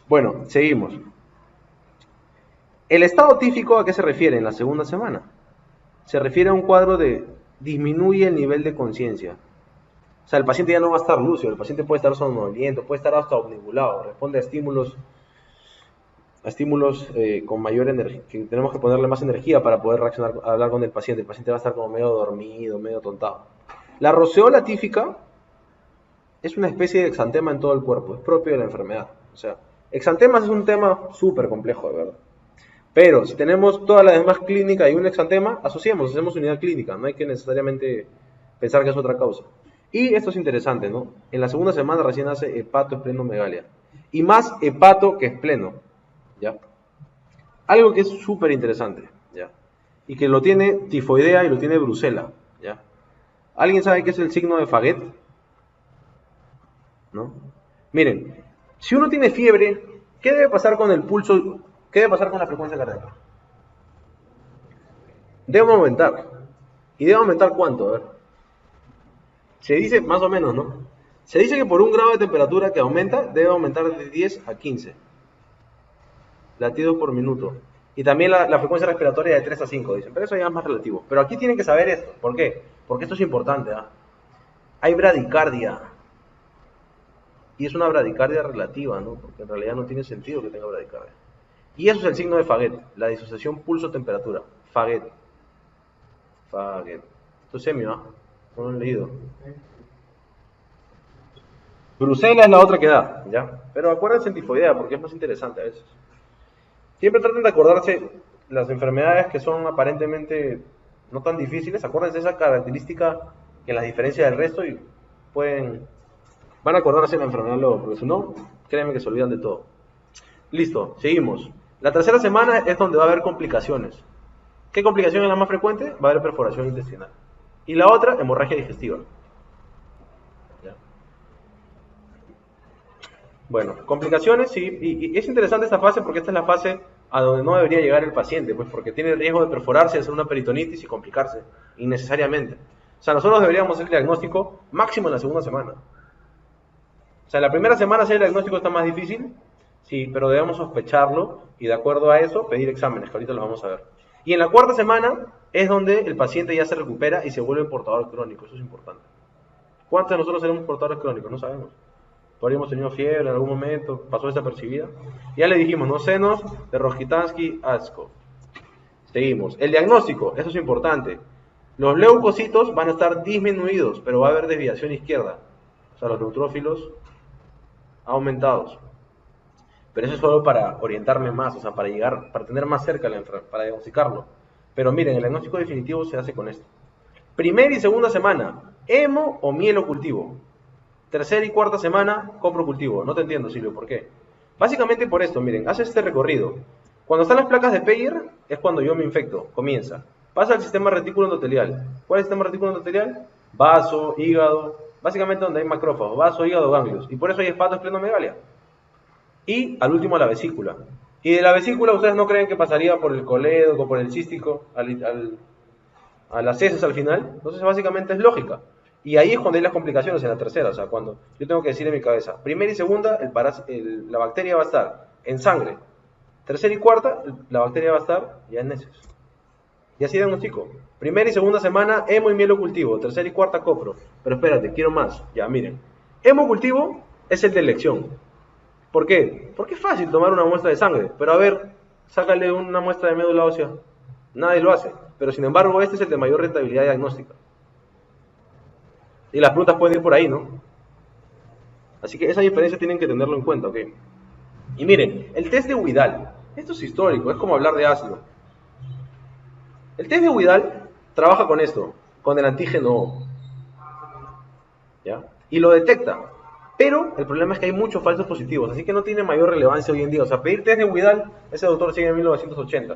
Bueno, seguimos. ¿El estado tífico a qué se refiere en la segunda semana? Se refiere a un cuadro de disminuye el nivel de conciencia. O sea, el paciente ya no va a estar lúcido, el paciente puede estar somnoliento, puede estar hasta omnibulado, responde a estímulos con mayor energía, que tenemos que ponerle más energía para poder reaccionar, hablar con el paciente va a estar como medio dormido, medio tontado. La roceola tífica es una especie de exantema en todo el cuerpo, es propio de la enfermedad. O sea, exantemas es un tema súper complejo, de verdad. Pero si tenemos toda la demás clínica y un exantema, hacemos unidad clínica, no hay que necesariamente pensar que es otra causa. Y esto es interesante, ¿no? En la segunda semana recién hace hepatoesplenomegalia. Y más hepato que espleno, ¿ya? Algo que es súper interesante, ¿ya? Y que lo tiene tifoidea y lo tiene Brucela, ¿ya? ¿Alguien sabe qué es el signo de Faguet? ¿No? Miren, si uno tiene fiebre, ¿qué debe pasar con el pulso? ¿Qué debe pasar con la frecuencia cardíaca? debe aumentar. ¿Y debe aumentar cuánto? A ver. Se dice, más o menos, ¿no? Se dice que por 1 grado de temperatura que aumenta, debe aumentar de 10 a 15 latidos por minuto. Y también la frecuencia respiratoria de 3 a 5, dicen. Pero eso ya es más relativo. Pero aquí tienen que saber esto. ¿Por qué? Porque esto es importante. Hay bradicardia. Y es una bradicardia relativa, ¿no? Porque en realidad no tiene sentido que tenga bradicardia. Y eso es el signo de Faguet, la disociación pulso-temperatura. Faguet. Esto es semio, ¿ah? No lo han leído. Bruselas es la otra que da, ¿ya? Pero acuérdense en tifoidea, porque es más interesante a veces. Siempre traten de acordarse las enfermedades que son aparentemente no tan difíciles. Acuérdense esa característica que las diferencia del resto y van a acordarse de la enfermedad luego, porque si no, créanme que se olvidan de todo. Listo, seguimos. La tercera semana es donde va a haber complicaciones. ¿Qué complicación es la más frecuente? Va a haber perforación intestinal. Y la otra, hemorragia digestiva. ¿Ya? Bueno, complicaciones, sí, y es interesante esta fase porque esta es la fase a donde no debería llegar el paciente, pues porque tiene el riesgo de perforarse, hacer una peritonitis y complicarse innecesariamente. O sea, nosotros deberíamos hacer el diagnóstico máximo en la segunda semana. O sea, en la primera semana hacer el diagnóstico está más difícil, sí, pero debemos sospecharlo y de acuerdo a eso pedir exámenes, que ahorita los vamos a ver. Y en la cuarta semana es donde el paciente ya se recupera y se vuelve portador crónico, eso es importante. ¿Cuántos de nosotros seremos portadores crónicos? No sabemos. Podríamos tenido fiebre en algún momento, pasó desapercibida. Ya le dijimos, no senos de Rojkitansky, asco. Seguimos. El diagnóstico, eso es importante. Los leucocitos van a estar disminuidos, pero va a haber desviación izquierda. O sea, los neutrófilos aumentados. Pero eso es solo para orientarme más, o sea, para tener más cerca la enfermedad, para diagnosticarlo. Pero miren, el diagnóstico definitivo se hace con esto. Primera y segunda semana, hemo o mielocultivo. Tercera y cuarta semana, coprocultivo. No te entiendo, Silvio, ¿por qué? Básicamente por esto, miren, hace este recorrido. Cuando están las placas de Peyer, es cuando yo me infecto, comienza. Pasa al sistema retículo endotelial. ¿Cuál es el sistema retículo endotelial? Vaso, hígado, básicamente donde hay macrófagos, vaso, hígado, ganglios. Y por eso hay hepatoesplenomegalia. Y al último la vesícula. Y de la vesícula, ¿ustedes no creen que pasaría por el colédoco, por el cístico, a las heces al final? Entonces básicamente es lógica. Y ahí es cuando hay las complicaciones en la tercera, o sea, cuando yo tengo que decir en mi cabeza, primera y segunda, la bacteria va a estar en sangre. Tercera y cuarta, la bacteria va a estar ya en heces. Y así diagnostico. Primera y segunda semana, hemo y mielocultivo. Tercera y cuarta, copro. Pero espérate, quiero más. Ya, miren. Hemocultivo es el de elección. ¿Por qué? Porque es fácil tomar una muestra de sangre. Pero a ver, sácale una muestra de médula ósea. Nadie lo hace. Pero sin embargo, este es el de mayor rentabilidad diagnóstica. Y las preguntas pueden ir por ahí, ¿no? Así que esa diferencia tienen que tenerlo en cuenta, ¿ok? Y miren, el test de Widal. Esto es histórico, es como hablar de ácido. El test de Widal trabaja con esto, con el antígeno O. ¿Ya? Y lo detecta. Pero el problema es que hay muchos falsos positivos, así que no tiene mayor relevancia hoy en día. O sea, pedir test de Widal, ese doctor sigue en 1980.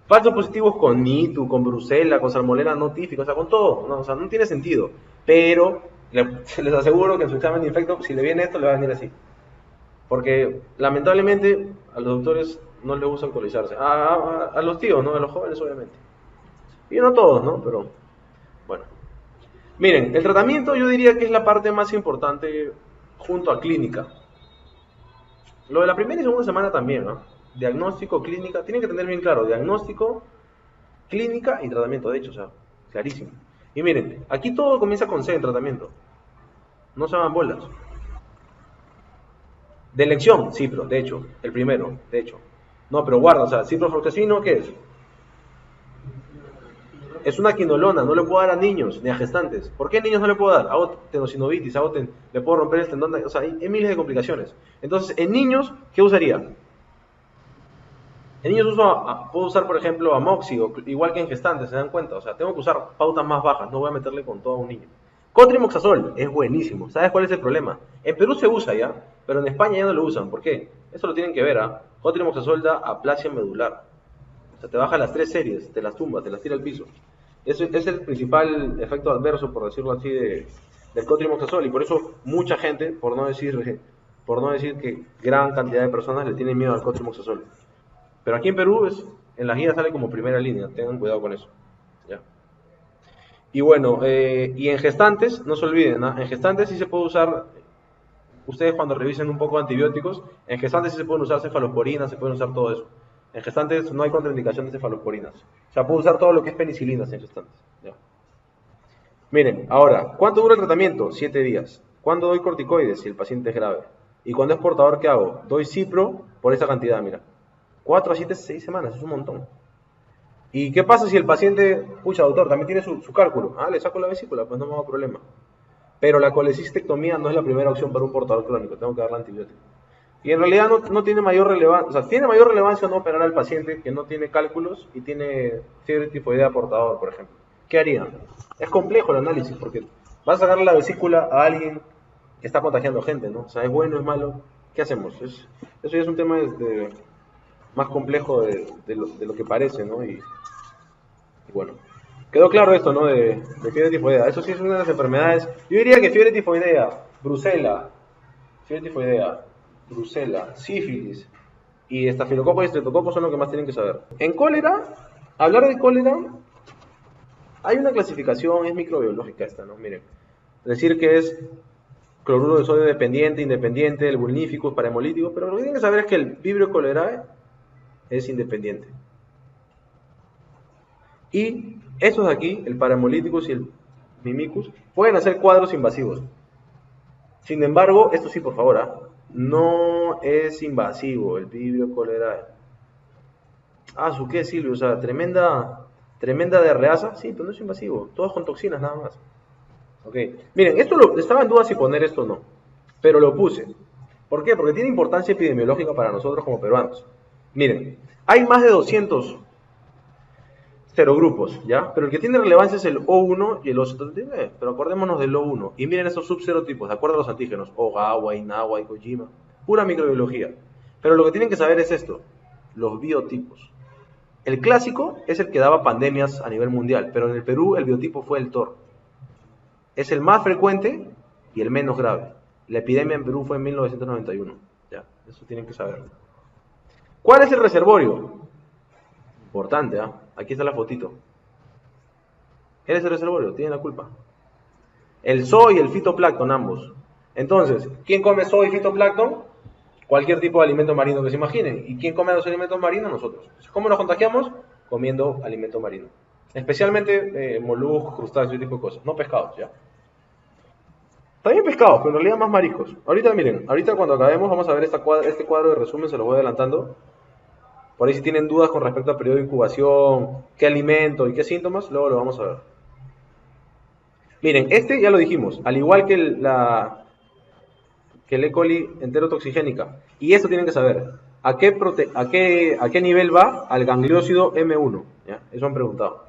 Falsos positivos con Nitu, con Brucella, con Salmonella notifica, o sea, con todo. No, o sea, no tiene sentido. Pero les aseguro que en su examen de infecto, si le viene esto, le va a venir así. Porque lamentablemente a los doctores no les gusta alcoholizarse. A los tíos, ¿no? A los jóvenes, obviamente. Y no todos, ¿no? Pero, bueno. Miren, el tratamiento yo diría que es la parte más importante junto a clínica. Lo de la primera y segunda semana también, ¿no? Diagnóstico, clínica, tienen que tener bien claro, diagnóstico, clínica y tratamiento, de hecho, o sea, clarísimo. Y miren, aquí todo comienza con C en tratamiento. No se hagan bolas. De elección, cipro, de hecho, el primero, de hecho. No, pero guarda, o sea, ciprofloxacino, ¿qué es? Es una quinolona, no le puedo dar a niños ni a gestantes. ¿Por qué a niños no le puedo dar? Hago tenosinovitis, le puedo romper el tendón, o sea, hay miles de complicaciones. Entonces, en niños, ¿qué usaría? En niños puedo usar, por ejemplo, amoxi, igual que en gestantes, ¿se dan cuenta? O sea, tengo que usar pautas más bajas, no voy a meterle con todo a un niño. Cotrimoxazol es buenísimo. ¿Sabes cuál es el problema? En Perú se usa ya, pero en España ya no lo usan. ¿Por qué? Eso lo tienen que ver, ¿ah? Cotrimoxazol da aplasia medular. O sea, te baja las 3 series, te las tumba, te las tira al piso. Ese es el principal efecto adverso, por decirlo así, del cotrimoxazol. Y por eso mucha gente, por no decir que gran cantidad de personas le tienen miedo al cotrimoxazol. Pero aquí en Perú es En la guía sale como primera línea, tengan cuidado con eso. ¿Ya? Y bueno, y en gestantes, no se olviden, ¿no? En gestantes sí se puede usar, ustedes cuando revisen un poco antibióticos, en gestantes sí se pueden usar cefalosporinas, se pueden usar todo eso. En gestantes no hay contraindicación de cefalosporinas. O sea, puede usar todo lo que es penicilinas en gestantes. ¿Ya? Miren, ahora, ¿cuánto dura el tratamiento? 7 días. ¿Cuándo doy corticoides si el paciente es grave? Y cuando es portador, ¿qué hago? Doy cipro por esa cantidad, mira. 4 a 7, 6 semanas, es un montón. ¿Y qué pasa si el paciente, pucha, doctor, también tiene su cálculo? Ah, le saco la vesícula, pues no me hago problema. Pero la colecistectomía no es la primera opción para un portador crónico, tengo que darle antibiótico. Y en realidad no tiene mayor relevancia, o sea, tiene mayor relevancia no operar al paciente que no tiene cálculos y tiene fiebre tifoidea portador, por ejemplo. ¿Qué haría? Es complejo el análisis porque vas a sacarle la vesícula a alguien que está contagiando gente, ¿no? O sea, es bueno, es malo, ¿qué hacemos? Eso ya es un tema más complejo de lo que parece, ¿no? Y bueno, quedó claro esto, ¿no? De fiebre tifoidea. Eso sí es una de las enfermedades. Yo diría que fiebre tifoidea, fiebre tifoidea, brusela, sífilis y estafilococo y estreptococo son lo que más tienen que saber. En cólera, hablar de cólera, hay una clasificación, es microbiológica esta, ¿no? Miren, decir que es cloruro de sodio dependiente, independiente, el vulníficus, parahemolítico, pero lo que tienen que saber es que el Vibrio cholerae es independiente. Y estos de aquí, el parahemolíticus y el mimicus, pueden hacer cuadros invasivos. Sin embargo, esto sí, por favor, no es invasivo el Vibrio cholerae. ¿Su qué, Silvio? O sea, tremenda diarreasa. Sí, pero no es invasivo. Todos con toxinas nada más. Ok. Miren, estaba en duda si poner esto o no. Pero lo puse. ¿Por qué? Porque tiene importancia epidemiológica para nosotros como peruanos. Miren, hay más de 200 serogrupos, ¿ya? Pero el que tiene relevancia es el O1 y el O79. Pero acordémonos del O1. Y miren esos subserotipos, de acuerdo a los antígenos. Ogawa, Inawa y Kojima. Pura microbiología. Pero lo que tienen que saber es esto. Los biotipos. El clásico es el que daba pandemias a nivel mundial. Pero en el Perú el biotipo fue el TOR. Es el más frecuente y el menos grave. La epidemia en Perú fue en 1991. Ya, eso tienen que saber. ¿Cuál es el reservorio? Importante, ¿ah? Aquí está la fotito. ¿Qué es el reservorio? Tienen la culpa. El zoo y el fitoplancton, ambos. Entonces, ¿quién come zoo y fitoplancton? Cualquier tipo de alimento marino que se imaginen. ¿Y quién come los alimentos marinos? Nosotros. ¿Cómo nos contagiamos? Comiendo alimento marino. Especialmente moluscos, crustáceos, ese tipo de cosas. No pescados, ya. También pescados, pero en realidad más mariscos. Ahorita miren, ahorita cuando acabemos vamos a ver este cuadro de resumen, se lo voy adelantando. Por ahí si tienen dudas con respecto al periodo de incubación, qué alimento y qué síntomas, luego lo vamos a ver. Miren, este ya lo dijimos, al igual que el E. coli enterotoxigénica. Y esto tienen que saber, ¿a qué nivel va? Al gangliósido M1. ¿Ya? Eso han preguntado.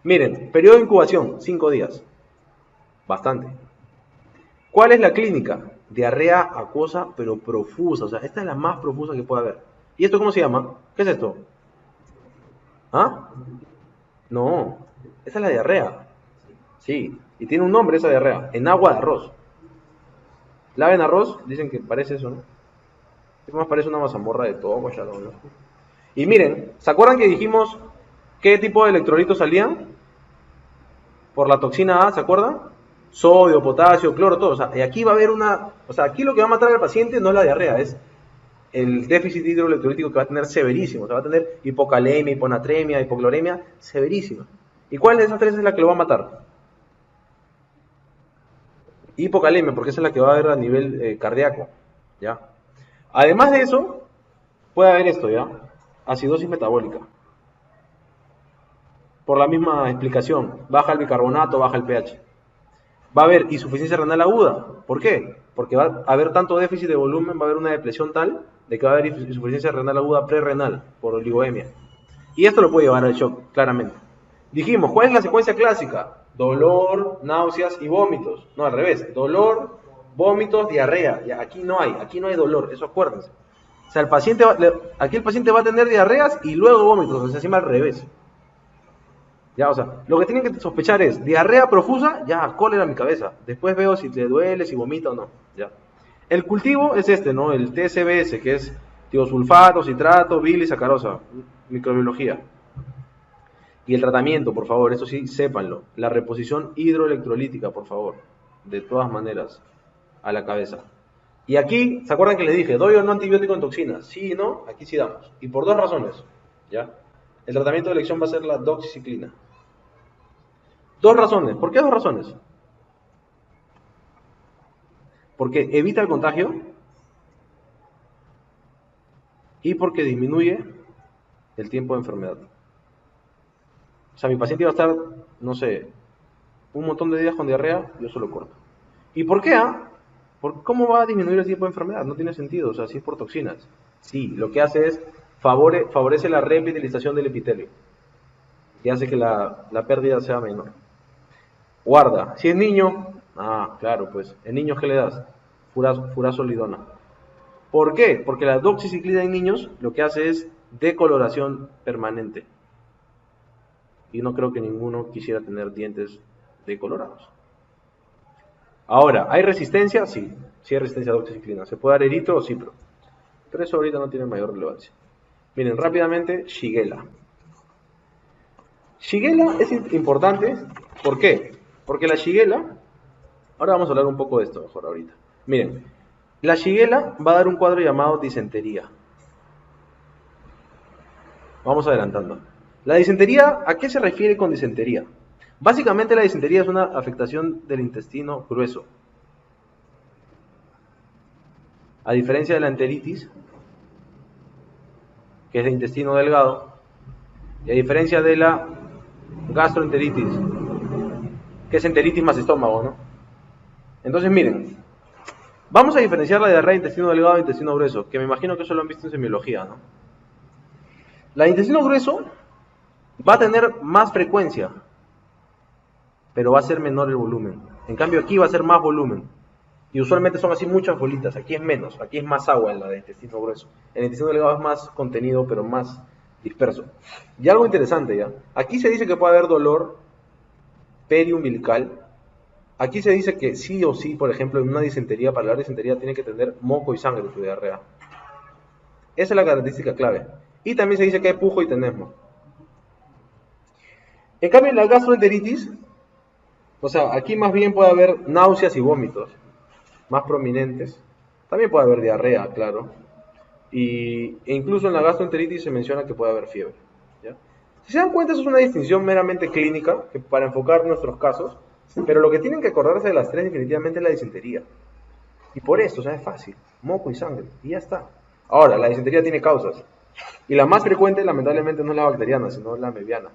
Miren, periodo de incubación, 5 días. Bastante. ¿Cuál es la clínica? Diarrea acuosa, pero profusa. O sea, esta es la más profusa que puede haber. ¿Y esto cómo se llama? ¿Qué es esto? ¿Ah? No, esa es la diarrea. Sí, y tiene un nombre esa diarrea. En agua de arroz. Laven arroz, dicen que parece eso, ¿no? Es más, parece una mazamorra de todo, ¿no? Y miren, ¿se acuerdan que dijimos qué tipo de electrolitos salían? Por la toxina A, ¿se acuerdan? Sodio, potasio, cloro, todo. O sea, y aquí va a haber aquí lo que va a matar al paciente no es la diarrea, es el déficit hidroelectrolítico que va a tener severísimo. O sea, va a tener hipocalemia, hiponatremia, hipocloremia, severísima. ¿Y cuál de esas tres es la que lo va a matar? Hipocalemia, porque esa es la que va a haber a nivel cardíaco, ¿ya? Además de eso, puede haber esto, ¿ya? Acidosis metabólica. Por la misma explicación, baja el bicarbonato, baja el pH. Va a haber insuficiencia renal aguda. ¿Por qué? Porque va a haber tanto déficit de volumen, va a haber una depresión tal de que va a haber insuficiencia renal aguda prerrenal por oligoemia. Y esto lo puede llevar al shock, claramente. Dijimos, ¿cuál es la secuencia clásica? Dolor, náuseas y vómitos. No, al revés. Dolor, vómitos, diarrea. Ya, aquí no hay dolor, eso acuérdense. O sea, aquí el paciente va a tener diarreas y luego vómitos, o sea, encima al revés. Ya, o sea, lo que tienen que sospechar es diarrea profusa, ya, cólera en mi cabeza. Después veo si le duele, si vomita o no. Ya. El cultivo es este, ¿no? El TSBS, que es tiosulfato, citrato, bilis, sacarosa. microbiología. Y el tratamiento, por favor, eso sí, sépanlo. La reposición hidroelectrolítica, por favor. De todas maneras, a la cabeza. Y aquí, ¿se acuerdan que les dije? ¿Doy o no antibiótico en toxinas? Sí y no, aquí sí damos. Y por dos razones, ¿ya? El tratamiento de elección va a ser la doxiciclina. Dos razones. ¿Por qué dos razones? Porque evita el contagio y porque disminuye el tiempo de enfermedad. O sea, mi paciente iba a estar, no sé, un montón de días con diarrea, yo solo corto. ¿Y por qué? ¿Cómo va a disminuir el tiempo de enfermedad? No tiene sentido, o sea, si es por toxinas. Sí, lo que hace es favorece la revitalización del epitelio y hace que la pérdida sea menor. Guarda, si es niño, claro, pues, ¿en niños qué le das? Furazolidona. ¿Por qué? Porque la doxiciclina en niños lo que hace es decoloración permanente. Y no creo que ninguno quisiera tener dientes decolorados. Ahora, ¿hay resistencia? Sí, sí hay resistencia a doxiciclina. ¿Se puede dar eritro o cipro? Pero eso ahorita no tiene mayor relevancia. Miren, rápidamente, Shigella. Shigella es importante, ¿por qué? Porque la Shigella, ahora vamos a hablar un poco de esto mejor ahorita. Miren, la Shigella va a dar un cuadro llamado disentería. Vamos adelantando. La disentería, ¿a qué se refiere con disentería? Básicamente la disentería es una afectación del intestino grueso. A diferencia de la enteritis, que es de intestino delgado, y a diferencia de la gastroenteritis, que es enteritis más estómago, ¿no? Entonces miren, vamos a diferenciar la diarrea de intestino delgado e intestino grueso, que me imagino que eso lo han visto en semiología, ¿no? La de intestino grueso va a tener más frecuencia, pero va a ser menor el volumen. En cambio aquí va a ser más volumen. Y usualmente son así muchas bolitas, aquí es menos, aquí es más agua en la de intestino grueso. El intestino delgado es más contenido, pero más disperso. Y algo interesante ya, aquí se dice que puede haber dolor periumbilical. Aquí se dice que sí o sí, por ejemplo, en una disentería, para la disentería tiene que tener moco y sangre en su diarrea. Esa es la característica clave. Y también se dice que hay pujo y tenesmo. En cambio, en la gastroenteritis, o sea, aquí más bien puede haber náuseas y vómitos más prominentes. También puede haber diarrea, claro. E incluso en la gastroenteritis se menciona que puede haber fiebre, ¿ya? Si se dan cuenta, eso es una distinción meramente clínica que para enfocar nuestros casos, pero lo que tienen que acordarse de las tres definitivamente es la disentería. Y por eso, o sea, es fácil, moco y sangre, y ya está. Ahora, la disentería tiene causas, y la más frecuente lamentablemente no es la bacteriana, sino la meviana.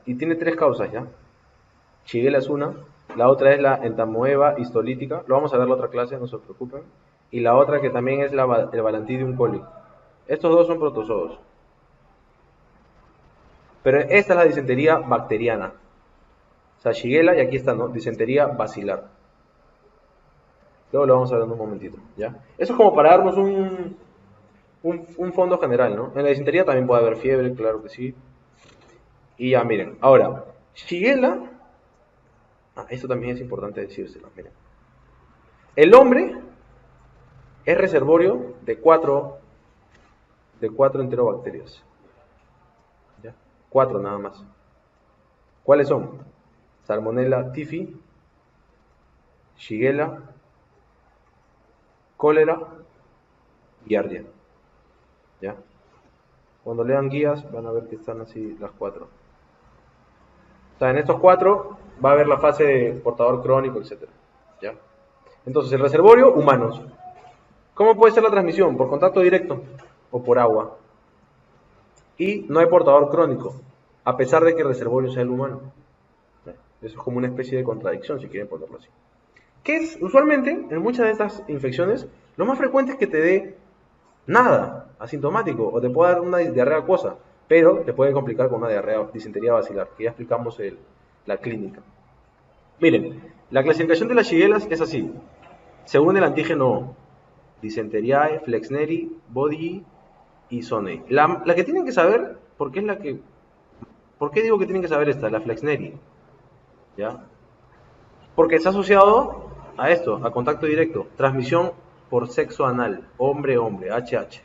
Y tiene tres causas, ¿ya? Shigella es una, la otra es la entamoeba histolítica, lo vamos a ver en la otra clase, no se preocupen, y la otra que también es el Balantidium coli. Estos dos son protozoos. Pero esta es la disentería bacteriana. O sea, Shigella, y aquí está, ¿no? Disentería basilar. Luego lo vamos a ver en un momentito, ¿ya? Eso es como para darnos un fondo general, ¿no? En la disentería también puede haber fiebre, claro que sí. Y ya, miren, ahora, Shigella, esto también es importante decírselo, miren. El hombre es reservorio de cuatro enterobacterias. ¿Ya? 4 nada más. ¿Cuáles son? Salmonella typhi, Shigella, cólera y Giardia. ¿Ya? Cuando lean guías van a ver que están así las 4. O sea, en estos 4 va a haber la fase de portador crónico, etc. ¿Ya? Entonces, el reservorio, humanos. ¿Cómo puede ser la transmisión? ¿Por contacto directo o por agua? Y no hay portador crónico, a pesar de que el reservorio sea el humano. Eso es como una especie de contradicción, si quieren ponerlo así. Que es, usualmente, en muchas de estas infecciones, lo más frecuente es que te dé nada, asintomático, o te puede dar una diarrea acuosa, pero te puede complicar con una disentería basilar, que ya explicamos la clínica. Miren, la clasificación de las Shigellas es así, según el antígeno Disenteriae, Flexneri, Bodi y Sonei. La que tienen que saber, ¿por qué digo que tienen que saber esta? La Flexneri, ¿ya? Porque está asociado a esto, a contacto directo, transmisión por sexo anal, hombre-hombre, HH.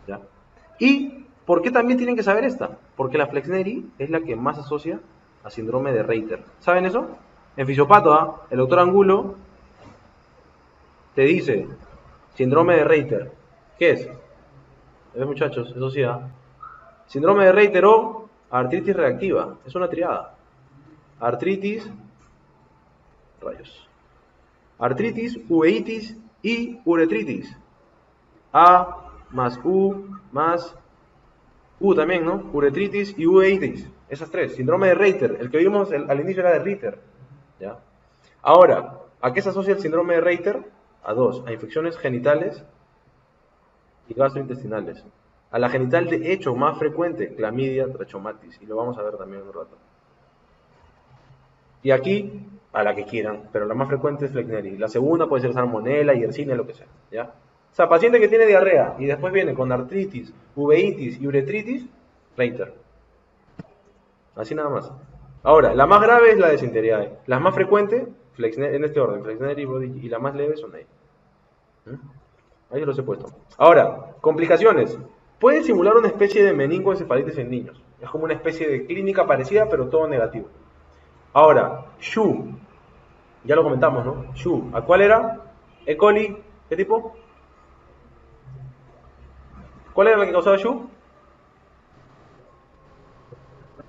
¿Ya? ¿Y por qué también tienen que saber esta? Porque la Flexneri es la que más se asocia a síndrome de Reiter. ¿Saben eso? En fisiopatía, el doctor Angulo te dice, síndrome de Reiter, ¿qué es? ¿Ves, muchachos? Eso sí, síndrome de Reiter o artritis reactiva. Es una triada. Artritis, rayos. Artritis, uveitis y uretritis. A más U más U también, ¿no? Uretritis y uveitis. Esas tres. Síndrome de Reiter. El que vimos al inicio era de Ritter. ¿Ya? Ahora, ¿a qué se asocia el síndrome de Reiter? A dos. A infecciones genitales y gastrointestinales. A la genital, de hecho, más frecuente, clamidia, trachomatis. Y lo vamos a ver también en un rato. Y aquí, a la que quieran, pero la más frecuente es Flexneri. La segunda puede ser Salmonella, Yersinia, lo que sea, ¿ya? O sea, paciente que tiene diarrea y después viene con artritis, uveitis y uretritis, Reiter. Así nada más. Ahora, la más grave es la desinteriae. La más frecuente, en este orden, Flexneri, y la más leve son ahí. Ahí los he puesto. Ahora, complicaciones. Puede simular una especie de meningoencefalitis en niños. Es como una especie de clínica parecida, pero todo negativo. Ahora, Shu, ya lo comentamos, ¿no? Shu, ¿a cuál era? E. coli, ¿qué tipo? ¿Cuál era la que causaba Shu?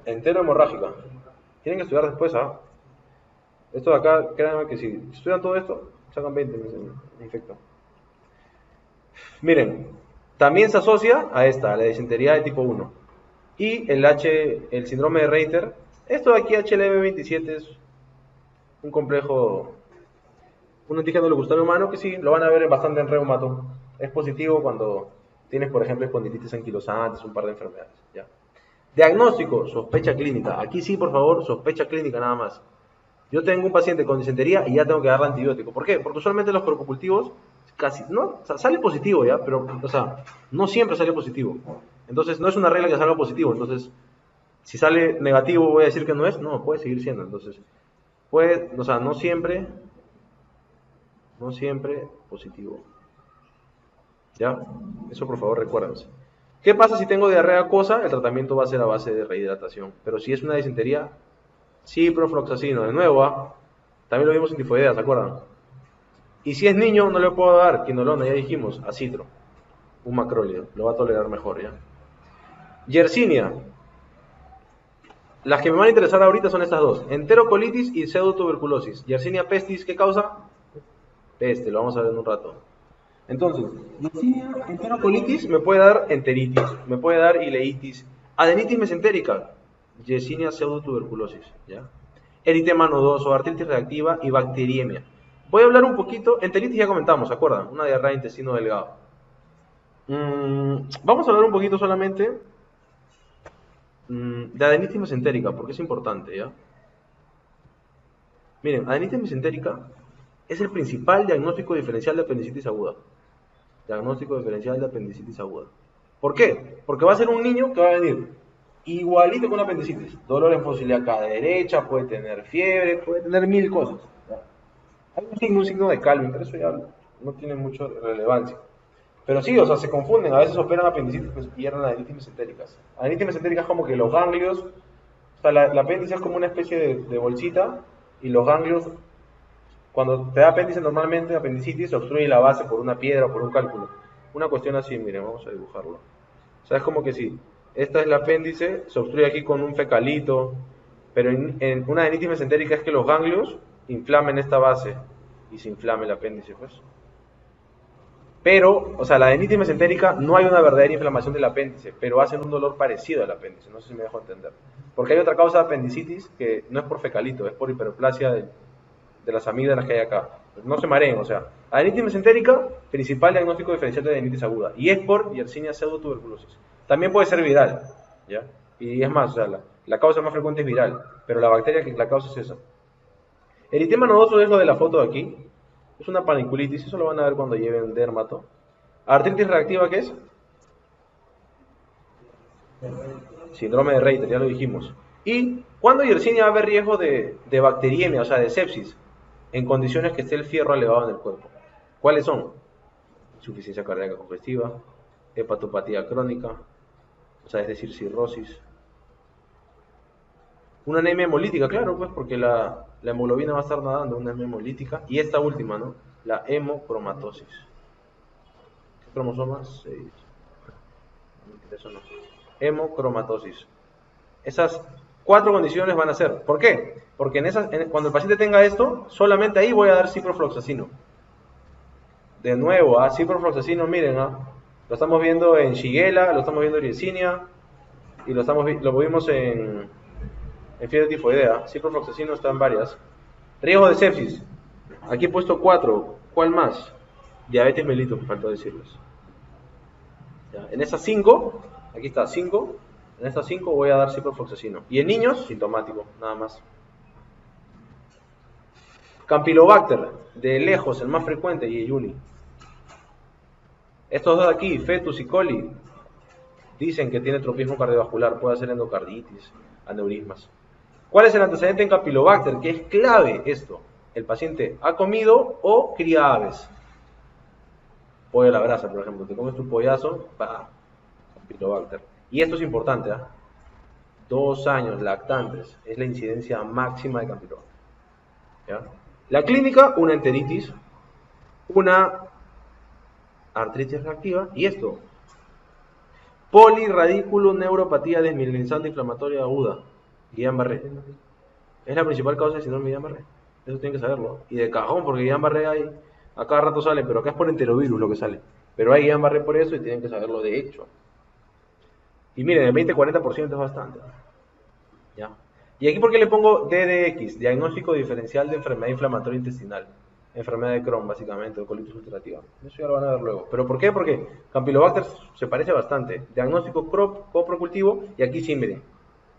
Entero hemorrágica. Tienen que estudiar después, ¿ah? Esto de acá, créanme que si estudian todo esto, sacan 20 en efecto. Miren, también se asocia a esta, a la disentería de tipo 1. Y el síndrome de Reiter. Esto de aquí, HLV27, es un complejo, un antígeno leucocitario humano que sí, lo van a ver bastante en reumato. Es positivo cuando tienes, por ejemplo, espondilitis anquilosante, un par de enfermedades. ¿Ya? Diagnóstico, sospecha clínica. Aquí sí, por favor, sospecha clínica nada más. Yo tengo un paciente con disentería y ya tengo que darle antibiótico. ¿Por qué? Porque usualmente los crococultivos casi, ¿no? O sea, sale positivo ya, pero, o sea, no siempre sale positivo. Entonces, no es una regla que salga positivo. Entonces, si sale negativo, voy a decir que no es. No, puede seguir siendo. Entonces, puede, o sea, no siempre positivo. ¿Ya? Eso por favor recuérdense. ¿Qué pasa si tengo diarrea acuosa? El tratamiento va a ser a base de rehidratación. Pero si es una disentería, ciprofloxacino. De nuevo, también lo vimos en tifoidea, ¿se acuerdan? Y si es niño, no le puedo dar quinolona, ya dijimos, acitro. Un macrólido, lo va a tolerar mejor, ¿ya? Yersinia. Las que me van a interesar ahorita son estas dos. Enterocolitis y pseudotuberculosis. Yersinia pestis, ¿qué causa? Peste, lo vamos a ver en un rato. Entonces, Yersinia enterocolitis me puede dar enteritis, me puede dar ileitis, adenitis mesentérica, Yersinia pseudotuberculosis, ¿ya? Eritema nodoso, artritis reactiva y bacteriemia. Voy a hablar un poquito, enteritis ya comentamos, ¿se acuerdan? Una diarrea de intestino delgado. Vamos a hablar un poquito solamente de adenitis mesentérica, porque es importante, ¿ya? Miren, adenitis mesentérica es el principal diagnóstico diferencial de apendicitis aguda. Diagnóstico diferencial de apendicitis aguda. ¿Por qué? Porque va a ser un niño que va a venir igualito con apendicitis. Dolor en fosa ilíaca derecha, puede tener fiebre, puede tener mil cosas. Hay un signo de Calvin, pero eso ya no tiene mucha relevancia. Pero sí, o sea, se confunden. A veces operan apendicitis pues, y eran adenitis mesentéricas. Adenitis mesentéricas es como que los ganglios, o sea, la apéndice es como una especie de bolsita y los ganglios, cuando te da apéndice normalmente, apendicitis, se obstruye la base por una piedra o por un cálculo. Una cuestión así, miren, vamos a dibujarlo. O sea, es como que si esta es el apéndice, se obstruye aquí con un fecalito, pero en una adenitis mesentérica es que los ganglios inflamen esta base y se inflame el apéndice, pues. Pero, o sea, la adenitis mesentérica no hay una verdadera inflamación del apéndice, pero hacen un dolor parecido al apéndice, no sé si me dejo entender. Porque hay otra causa de apendicitis que no es por fecalito, es por hiperplasia de las amígdalas que hay acá. No se mareen, o sea, adenitis mesentérica, principal diagnóstico diferencial de adenitis aguda, y es por Yersinia pseudotuberculosis. También puede ser viral, ¿ya? Y es más, o sea, la causa más frecuente es viral, pero la bacteria que la causa es esa. Eritema nodoso es lo de la foto de aquí. Es una paniculitis, eso lo van a ver cuando lleven dermato. Artritis reactiva, ¿qué es? Síndrome de Reiter, ya lo dijimos. ¿Y cuándo Yersinia va a haber riesgo de bacteriemia, o sea, de sepsis? En condiciones que esté el fierro elevado en el cuerpo. ¿Cuáles son? Insuficiencia cardíaca congestiva, hepatopatía crónica, O sea, es decir, cirrosis. Una anemia hemolítica, claro, pues porque la hemoglobina va a estar nadando, una anemia hemolítica. Y esta última, ¿no? La hemocromatosis. ¿Qué cromosoma? 6. Eso no. Hemocromatosis. Esas 4 condiciones van a ser. ¿Por qué? Porque cuando el paciente tenga esto, solamente ahí voy a dar ciprofloxacino. De nuevo, ciprofloxacino, miren, lo estamos viendo en Shigella, lo estamos viendo en Yersinia y lo vimos en fiebre tifoidea. Ciprofloxacino está en varias. Riesgo de sepsis. Aquí he puesto 4. ¿Cuál más? Diabetes mellitus, me faltó decirles. ¿Ya? En esas 5, aquí está 5. En estas 5 voy a dar ciprofloxacino. Y en niños, sintomático, nada más. Campylobacter, de lejos, el más frecuente, y Yeyuni. Estos dos de aquí, Fetus y Coli, dicen que tiene tropismo cardiovascular, puede hacer endocarditis, aneurismas. ¿Cuál es el antecedente en Campylobacter? Que es clave esto. El paciente ha comido o cría aves. Pollo a la brasa, por ejemplo. Te comes tu pollazo, Campylobacter. Y esto es importante, 2 años lactantes es la incidencia máxima de Campylobacter. ¿Ya? La clínica, una enteritis, una artritis reactiva y esto. Polirradiculoneuropatía desmielinizante inflamatoria aguda, Guillain-Barré. Es la principal causa de síndrome de Guillain-Barré. Eso tienen que saberlo. Y de cajón, porque Guillain-Barré hay, a cada rato sale, pero acá es por enterovirus lo que sale. Pero hay Guillain-Barré por eso y tienen que saberlo de hecho. Y miren, el 20-40% es bastante. ¿Ya? Y aquí, ¿por qué le pongo DDX? Diagnóstico diferencial de enfermedad inflamatoria intestinal. Enfermedad de Crohn, básicamente, o colitis ulcerativa. Eso ya lo van a ver luego. ¿Pero por qué? Porque Campylobacter se parece bastante. Diagnóstico coprocultivo, y aquí sí, miren.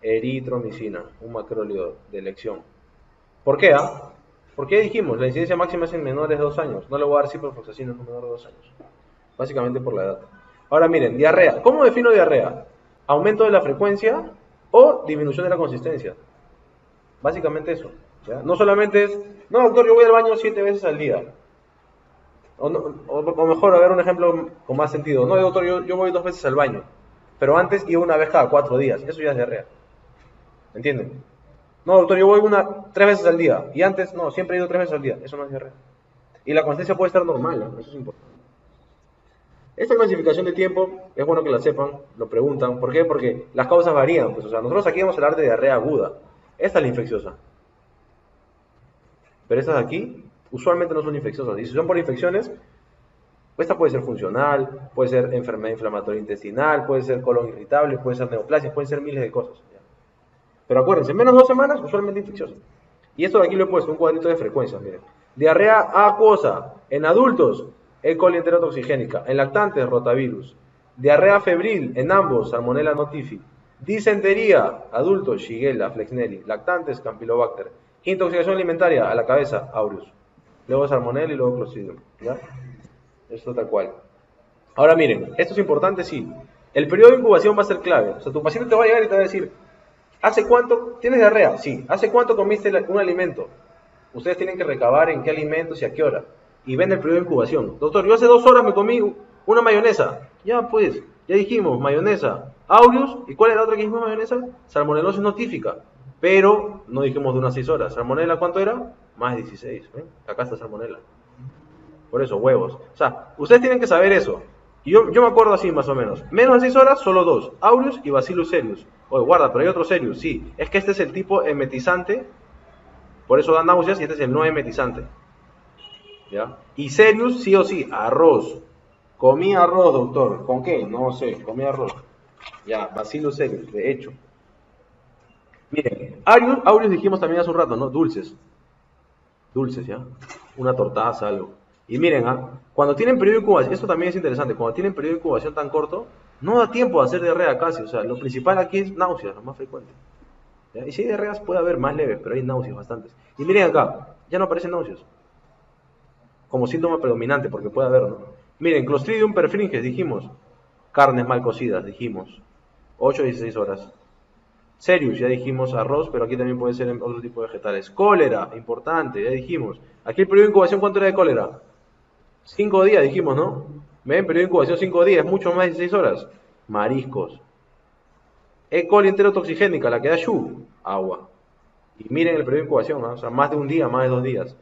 Eritromicina, un macrólido de elección. ¿Por qué? ¿Por qué dijimos? La incidencia máxima es en menores de 2 años. No le voy a dar ciprofloxacino en un menor de 2 años. Básicamente por la edad. Ahora miren, diarrea. ¿Cómo defino diarrea? Aumento de la frecuencia o disminución de la consistencia. Básicamente eso. ¿Ya? No solamente es, no doctor, yo voy al baño 7 veces al día. O mejor, a ver un ejemplo con más sentido. No, doctor, yo voy 2 veces al baño. Pero antes iba una vez cada 4 días. Eso ya es diarrea. ¿Entienden? No, doctor, yo voy 3 veces al día. Y antes, no, siempre he ido 3 veces al día. Eso no es diarrea. Y la consistencia puede estar normal, ¿no? Eso es importante. Esta clasificación de tiempo, es bueno que la sepan, lo preguntan. ¿Por qué? Porque las causas varían. Pues, o sea, nosotros aquí vamos a hablar de diarrea aguda. Esta es la infecciosa. Pero estas de aquí, usualmente no son infecciosas. Y si son por infecciones, esta puede ser funcional, puede ser enfermedad inflamatoria intestinal, puede ser colon irritable, puede ser neoplasias, pueden ser miles de cosas. ¿Ya? Pero acuérdense, menos de 2 semanas, usualmente infecciosa. Y esto de aquí lo he puesto, un cuadrito de frecuencias, miren. Diarrea acuosa, en adultos, E. coli enterotoxigénica, en lactantes, rotavirus. Diarrea febril, en ambos, Salmonella notifi. Disentería, adultos, Shigella, Flexneri. Lactantes, Campylobacter. Intoxicación alimentaria, a la cabeza, Aureus. Luego Salmonella y luego Clostridium. ¿Ya? Esto tal cual. Ahora miren, esto es importante, sí. El periodo de incubación va a ser clave. O sea, tu paciente te va a llegar y te va a decir, ¿hace cuánto tienes diarrea? Sí. ¿Hace cuánto comiste un alimento? Ustedes tienen que recabar en qué alimentos y a qué hora. Y ven el periodo de incubación. Doctor, yo hace 2 horas me comí una mayonesa. Ya pues, ya dijimos, mayonesa. Aureus, ¿y cuál era la otra que dijimos mayonesa? Salmonelosis notífica. Pero no dijimos de unas 6 horas. ¿Salmonella cuánto era? Más de 16. Acá está salmonella. Por eso, huevos. O sea, ustedes tienen que saber eso. Y yo me acuerdo así más o menos. Menos de 6 horas, solo 2. Aureus y Bacillus cereus. Oye, guarda, pero hay otro cereus, sí. Es que este es el tipo emetizante. Por eso da náuseas y este es el no emetizante. ¿Ya? Y cereus, sí o sí, arroz. Comí arroz, doctor. ¿Con qué? No sé, comí arroz. Ya, Bacillus cereus, de hecho. Miren, Aureus dijimos también hace un rato, ¿no? Dulces. Dulces, ¿ya? Una tortaza, algo. Y miren, cuando tienen periodo de incubación, esto también es interesante, cuando tienen periodo de incubación tan corto, no da tiempo de hacer diarrea casi. O sea, lo principal aquí es náuseas, lo más frecuente. ¿Ya? Y si hay diarreas puede haber más leves, pero hay náuseas bastantes. Y miren acá, ya no aparecen náuseas. Como síntoma predominante, porque puede haber, ¿no? Miren, Clostridium perfringens, dijimos. Carnes mal cocidas, dijimos. 8 a 16 horas. Cereus, ya dijimos, arroz, pero aquí también puede ser en otro tipo de vegetales. Cólera, importante, ya dijimos. Aquí el periodo de incubación, ¿cuánto era de cólera? 5 días, dijimos, ¿no? ¿Ven? Periodo de incubación 5 días, mucho más de 16 horas. Mariscos. E. coli enterotoxigénica, la que da Shu, agua. Y miren el periodo de incubación, ¿no? O sea, más de un día, más de 2 días.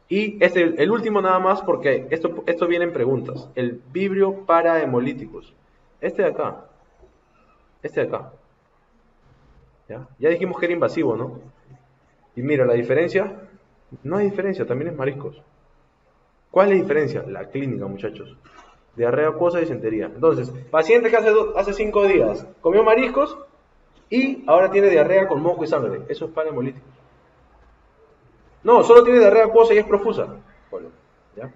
Y el último nada más, porque esto viene en preguntas. El Vibrio parahemolyticus. Este de acá. Este de acá. Ya dijimos que era invasivo, ¿no? Y mira, la diferencia. No hay diferencia, también es mariscos. ¿Cuál es la diferencia? La clínica, muchachos. Diarrea acuosa y disentería. Entonces, paciente que hace 5 días comió mariscos y ahora tiene diarrea con moco y sangre. Eso es parahemolyticus. No, solo tiene diarrea acuosa y es profusa. Bueno, ¿ya?